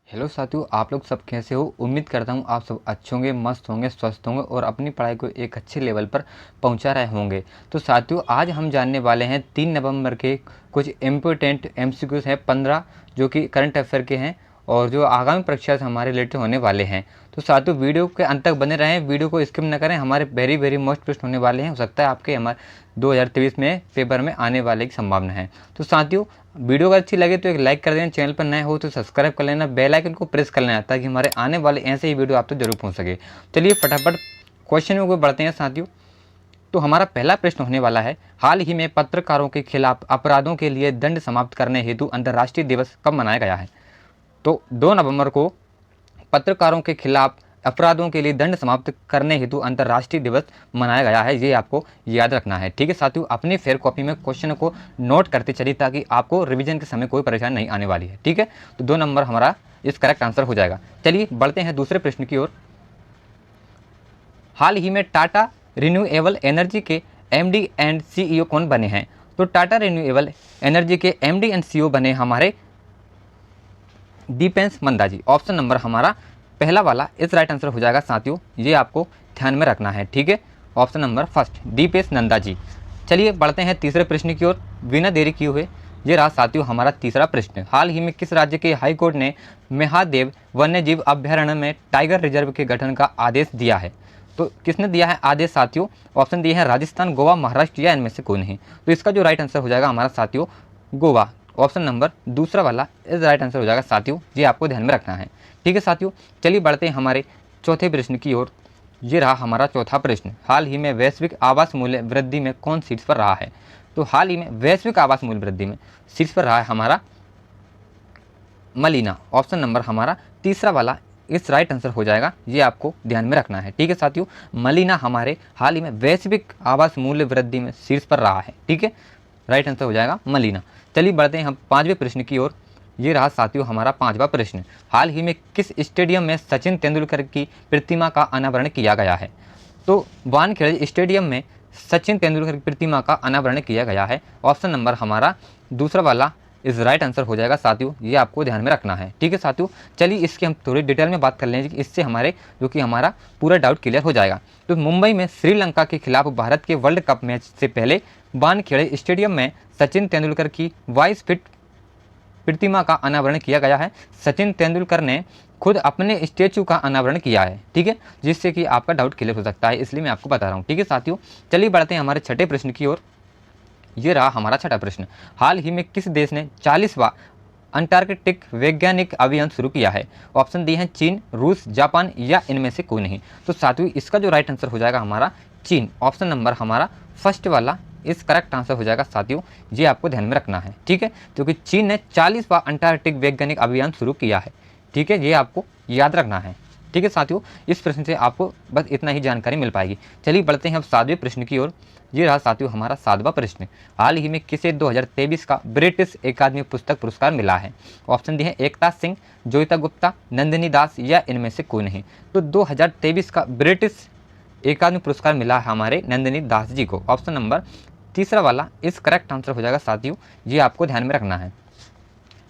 Hello साथियों, आप लोग सब कैसे हो। उम्मीद करता हूँ आप सब अच्छे होंगे, मस्त होंगे, स्वस्थ होंगे और अपनी पढ़ाई को एक अच्छे लेवल पर पहुँचा रहे होंगे। तो साथियों, आज हम जानने वाले हैं 3 नवंबर के कुछ इम्पोर्टेंट एमसीक्यूज़ हैं 15, जो कि करंट अफेयर के हैं और जो आगामी परीक्षा से हमारे रिलेटेड होने वाले हैं। तो साथियों, वीडियो के अंत तक बने रहें, वीडियो को स्किप न करें। हमारे वेरी वेरी मोस्ट प्रश्न होने वाले हैं, हो सकता है आपके हमारे 2023 में पेपर में आने वाले की संभावना है। तो साथियों, वीडियो अगर अच्छी लगे तो एक लाइक कर देना, चैनल पर नए हो तो सब्सक्राइब कर लेना, बेल आइकन को प्रेस कर लेना ताकि हमारे आने वाले ऐसे ही वीडियो आप तक जरूर पहुंच सके। चलिए फटाफट क्वेश्चन में कोई बढ़ते हैं साथियों। तो हमारा पहला प्रश्न होने वाला है, हाल ही में पत्रकारों के खिलाफ अपराधों के लिए दंड समाप्त करने हेतु अंतर्राष्ट्रीय दिवस कब मनाया गया है। तो 2 नवंबर को पत्रकारों के खिलाफ अपराधों के लिए दंड समाप्त करने हेतु अंतर्राष्ट्रीय दिवस मनाया गया है, ये आपको याद रखना है। ठीक है साथियों, अपनी फेयर कॉपी में क्वेश्चन को नोट करते चलिए ताकि आपको रिवीजन के समय कोई परेशानी नहीं आने वाली है। ठीक है, तो 2 नंबर हमारा इस करेक्ट आंसर हो जाएगा। चलिए बढ़ते हैं दूसरे प्रश्न की ओर। हाल ही में टाटा रिन्यूएबल एनर्जी के एमडी एंड सीईओ कौन बने हैं। तो टाटा रिन्यूएबल एनर्जी के एमडी एंड सीईओ बने हमारे दीपेंस मंदा जी। ऑप्शन नंबर हमारा पहला वाला इस राइट आंसर हो जाएगा साथियों, ये आपको ध्यान में रखना है। ठीक है, option number first Deepesh Nanda ji. चलिए बढ़ते हैं तीसरे प्रश्न की ओर, बिना देरी किए हुए। ये रहा साथियों हमारा तीसरा प्रश्न, हाल ही में किस राज्य के हाई कोर्ट ने महादेव वन्यजीव अभ्यारण्य में टाइगर रिजर्व के गठन का आदेश दिया है। तो किसने दिया है आदेश साथियों। ऑप्शन दिए हैं राजस्थान, गोवा, महाराष्ट्र या इनमें से कोई नहीं। तो इसका जो राइट आंसर हो जाएगा हमारा साथियों गोवा। ऑप्शन नंबर दूसरा वाला इस राइट आंसर हो जाएगा साथियों, ये आपको ध्यान में रखना है। ठीक है साथियों, चलिए बढ़ते हैं हमारे चौथे प्रश्न की ओर। ये रहा हमारा चौथा प्रश्न, हाल ही में वैश्विक आवास मूल्य वृद्धि में कौन शीर्ष पर रहा है। तो हाल ही में वैश्विक आवास मूल्य वृद्धि में शीर्ष पर रहा है हमारा मलीना। ऑप्शन नंबर हमारा तीसरा वाला इस राइट आंसर हो जाएगा, ये आपको ध्यान में रखना है। ठीक है साथियों, मलीना हमारे हाल ही में वैश्विक आवास मूल्य वृद्धि में शीर्ष पर रहा है। ठीक है, राइट आंसर हो जाएगा मलीना। चलिए बढ़ते हैं हम पांचवें प्रश्न की ओर। ये रहा साथियों हमारा पांचवा प्रश्न, हाल ही में किस स्टेडियम में सचिन तेंदुलकर की प्रतिमा का अनावरण किया गया है। तो वानखेड़े स्टेडियम में सचिन तेंदुलकर की प्रतिमा का अनावरण किया गया है। ऑप्शन नंबर हमारा दूसरा वाला इस राइट आंसर हो जाएगा साथियों, ये आपको ध्यान में रखना है। ठीक है साथियों, चलिए इसकी हम थोड़ी डिटेल में बात कर लेंगे, इससे हमारे जो कि हमारा पूरा डाउट क्लियर हो जाएगा। तो मुंबई में श्रीलंका के खिलाफ भारत के वर्ल्ड कप मैच से पहले वानखेड़े स्टेडियम में सचिन तेंदुलकर की 22 फीट प्रतिमा का अनावरण किया गया है। सचिन तेंदुलकर ने खुद अपने स्टेचू का अनावरण किया है। ठीक है, जिससे कि आपका डाउट क्लियर हो सकता है, इसलिए मैं आपको बता रहा हूँ। ठीक है साथियों, चलिए बढ़ते हैं हमारे छठे प्रश्न की ओर। ये रहा हमारा छठा प्रश्न, हाल ही में किस देश ने 40वां अंटार्कटिक वैज्ञानिक अभियान शुरू किया है। ऑप्शन दिए हैं चीन, रूस, जापान या इनमें से कोई नहीं। तो साथियों इसका जो राइट आंसर हो जाएगा हमारा चीन। ऑप्शन नंबर हमारा फर्स्ट वाला इस करेक्ट आंसर हो जाएगा साथियों, ये आपको ध्यान में रखना है। ठीक है, क्योंकि चीन ने 40वां अंटार्कटिक वैज्ञानिक अभियान शुरू किया है। ठीक है, ये आपको याद रखना है। ठीक है साथियों, इस प्रश्न से आपको बस इतना ही जानकारी मिल पाएगी। चलिए बढ़ते हैं अब सातवें प्रश्न की ओर। ये रहा साथियों हमारा सातवां प्रश्न, हाल ही में किसे 2023 का ब्रिटिश अकादमी पुस्तक पुरस्कार मिला है। ऑप्शन दिए हैं एकता सिंह, जोयिता गुप्ता, नंदिनी दास या इनमें से कोई नहीं। तो 2023 का ब्रिटिश अकादमी पुरस्कार मिला है हमारे नंदिनी दास जी को। ऑप्शन नंबर तीसरा वाला इस करेक्ट आंसर हो जाएगा साथियों, ये आपको ध्यान में रखना है।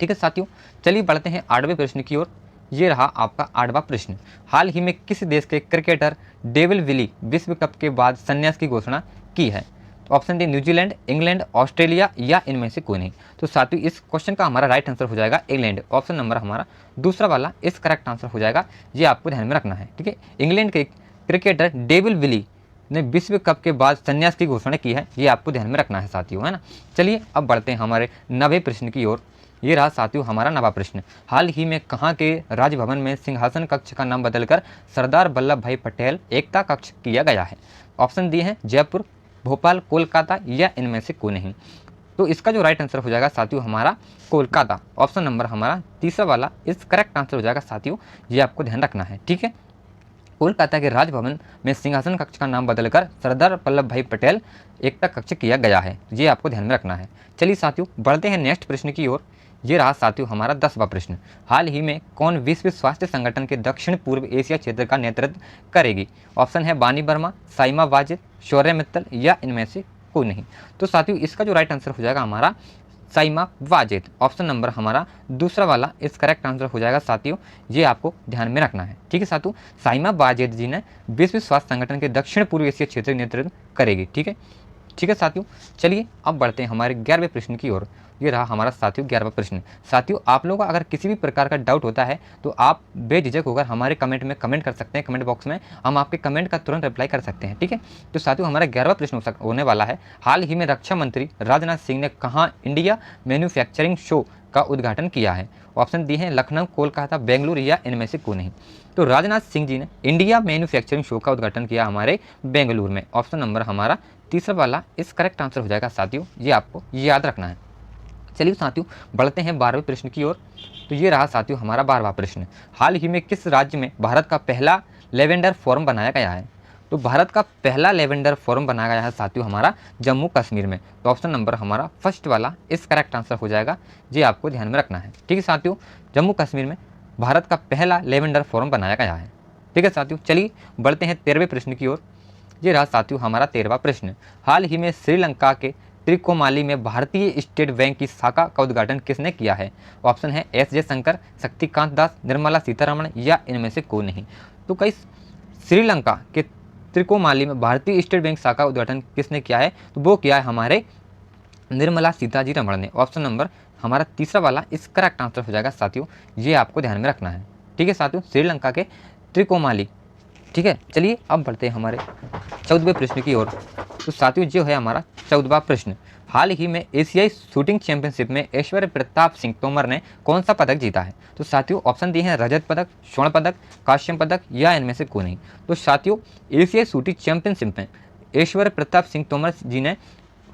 ठीक है साथियों, चलिए बढ़ते हैं आठवें प्रश्न की ओर। ये रहा आपका आठवां प्रश्न, हाल ही में किस देश के क्रिकेटर डेविल विली विश्व कप के बाद संन्यास की घोषणा की है। तो option D New Zealand, England, Australia या इनमें से कोई नहीं। तो साथियों इस क्वेश्चन का हमारा राइट आंसर हो जाएगा इंग्लैंड। ऑप्शन नंबर हमारा दूसरा वाला इस करेक्ट आंसर हो जाएगा, ये आपको ध्यान में रखना है। ठीक है, इंग्लैंड के क्रिकेटर डेविल विली ने विश्व कप के बाद संन्यास की घोषणा की है, ये आपको ध्यान में रखना है साथियों, है ना। चलिए अब बढ़ते हैं हमारे नवे प्रश्न की ओर। ये रहा साथियों हमारा नवा प्रश्न, हाल ही में कहाँ के राजभवन में सिंहासन कक्ष का नाम बदलकर सरदार वल्लभ भाई पटेल एकता कक्ष किया गया है। ऑप्शन दिए हैं जयपुर, भोपाल, कोलकाता या इनमें से कोई नहीं। तो इसका जो राइट आंसर हो जाएगा साथियों हमारा कोलकाता। ऑप्शन नंबर हमारा तीसरा वाला इस करेक्ट आंसर हो जाएगा साथियों, ये आपको ध्यान रखना है। ठीक है, कोलकाता के राजभवन में सिंहासन कक्ष का नाम बदलकर सरदार वल्लभ भाई पटेल एकता कक्ष किया गया है, ये आपको ध्यान में रखना है। चलिए साथियों बढ़ते हैं नेक्स्ट प्रश्न की ओर। ये रहा साथियों हमारा 10वां प्रश्न, हाल ही में कौन विश्व स्वास्थ्य संगठन के दक्षिण पूर्व एशिया क्षेत्र का नेतृत्व करेगी। ऑप्शन है बानी वर्मा, साइमा वाजिद, शौर्य मित्तल या इनमें से कोई नहीं। तो साथियों इसका जो राइट आंसर हो जाएगा हमारा साइमा वाजिद। ऑप्शन नंबर हमारा दूसरा वाला इस करेक्ट आंसर हो जाएगा साथियों, ये आपको ध्यान में रखना है। ठीक है साथियों, साइमा वाजिद जी ने विश्व स्वास्थ्य संगठन के दक्षिण पूर्व एशिया क्षेत्र का नेतृत्व करेगी। ठीक है साथियों, चलिए अब बढ़ते हैं हमारे 11वें प्रश्न की ओर। ये रहा हमारा साथियों 11वां प्रश्न। साथियों, आप लोगों को अगर किसी भी प्रकार का डाउट होता है तो आप बेझिझक होकर हमारे कमेंट में कमेंट कर सकते हैं। कमेंट बॉक्स में हम आपके कमेंट का तुरंत रिप्लाई कर सकते हैं। ठीक है, तो साथियों हमारा 11वां प्रश्न होने वाला है, हाल ही में रक्षा मंत्री राजनाथ सिंह ने कहाँ इंडिया मैन्युफैक्चरिंग शो का उद्घाटन किया है? ऑप्शन दिए हैं लखनऊ, कोलकाता, बेंगलुरु या इनमें से कोई नहीं। तो राजनाथ सिंह जी ने इंडिया मैन्युफैक्चरिंग शो का उद्घाटन किया हमारे बेंगलुरु में। ऑप्शन नंबर हमारा तीसरा वाला इस करेक्ट आंसर हो जाएगा साथियों, ये आपको याद रखना है। चलिए साथियों बढ़ते हैं 12वें प्रश्न की ओर। तो ये रहा साथियों हमारा 12वां प्रश्न, हाल ही में किस राज्य में भारत का पहला लेवेंडर फोरम बनाया गया है? तो भारत का पहला लेवेंडर फोरम बनाया गया है साथियों हमारा जम्मू कश्मीर में। तो ऑप्शन नंबर हमारा फर्स्ट वाला इस करेक्ट आंसर हो जाएगा, ये आपको ध्यान में रखना है। ठीक है साथियों, जम्मू कश्मीर में भारत का पहला लेवेंडर फोरम बनाया गया है। ठीक है साथियों, चलिए बढ़ते हैं 13वें प्रश्न की ओर। ये रहा साथियों हमारा 13वां प्रश्न, हाल ही में श्रीलंका के त्रिकोमाली में भारतीय स्टेट बैंक की शाखा का उद्घाटन किसने किया है? ऑप्शन है एस जयशंकर, शक्तिकांत दास, निर्मला सीतारमण या इनमें से कोई नहीं। तो कई श्रीलंका के त्रिकोमाली में भारतीय स्टेट बैंक शाखा का उद्घाटन किसने किया है? तो वो किया है हमारे निर्मला सीतारमण ने। ऑप्शन नंबर हमारा तीसरा वाला इस करेक्ट आंसर हो जाएगा साथियों, ये आपको ध्यान में रखना है। ठीक है साथियों, श्रीलंका के त्रिकोमाली। ठीक है, चलिए अब बढ़ते हैं हमारे 14वें प्रश्न की ओर। तो साथियों जो है हमारा 14वां प्रश्न, हाल ही में एशियाई शूटिंग चैंपियनशिप में ऐश्वर्य प्रताप सिंह तोमर ने कौन सा पदक जीता है? तो साथियों ऑप्शन दिए हैं रजत पदक, स्वर्ण पदक, कांस्य पदक या इनमें से कोई नहीं। तो साथियों एशियाई शूटिंग चैंपियनशिप में ऐश्वर्य प्रताप सिंह तोमर जी ने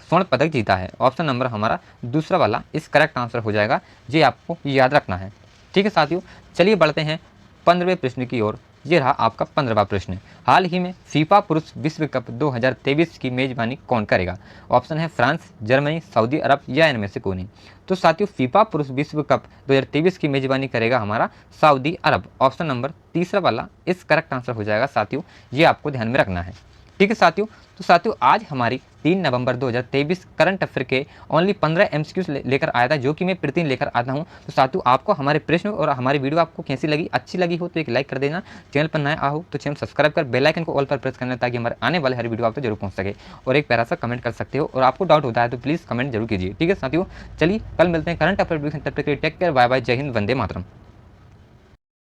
स्वर्ण पदक जीता है। ऑप्शन नंबर हमारा दूसरा वाला इस करेक्ट आंसर हो जाएगा, ये आपको याद रखना है। ठीक है साथियों, चलिए बढ़ते हैं 15वें प्रश्न की ओर। ये रहा आपका 15वां प्रश्न, हाल ही में फीफा पुरुष विश्व कप 2023 की मेजबानी कौन करेगा? ऑप्शन है फ्रांस, जर्मनी, सऊदी अरब या इनमें से कोई नहीं। तो साथियों फीफा पुरुष विश्व कप 2023 की मेजबानी करेगा हमारा सऊदी अरब। ऑप्शन नंबर तीसरा वाला इस करेक्ट आंसर हो जाएगा साथियों, ये आपको ध्यान में रखना है। ठीक है साथियों, तो साथियों आज हमारी 3 नवंबर 2023 करंट अफेयर के ओनली 15 MCQs लेकर आया था, जो कि मैं प्रतिदिन लेकर आता हूं। तो साथियों आपको हमारे प्रश्न और हमारी वीडियो आपको कैसी लगी, अच्छी लगी हो तो एक लाइक कर देना, चैनल पर नया हो तो चैनल सब्सक्राइब कर बेल आइकन को ऑल पर प्रेस करना, ताकि हमारे आने वाले हर वीडियो आप तक जरूर पहुंच सके। और एक प्यारा सा कमेंट कर सकते हो, और आपको डाउट होता है तो प्लीज़ कमेंट जरूर कीजिए। ठीक है साथियों, चलिए कल मिलते हैं current affair take care, bye bye, Jai Hind, Vande Mataram.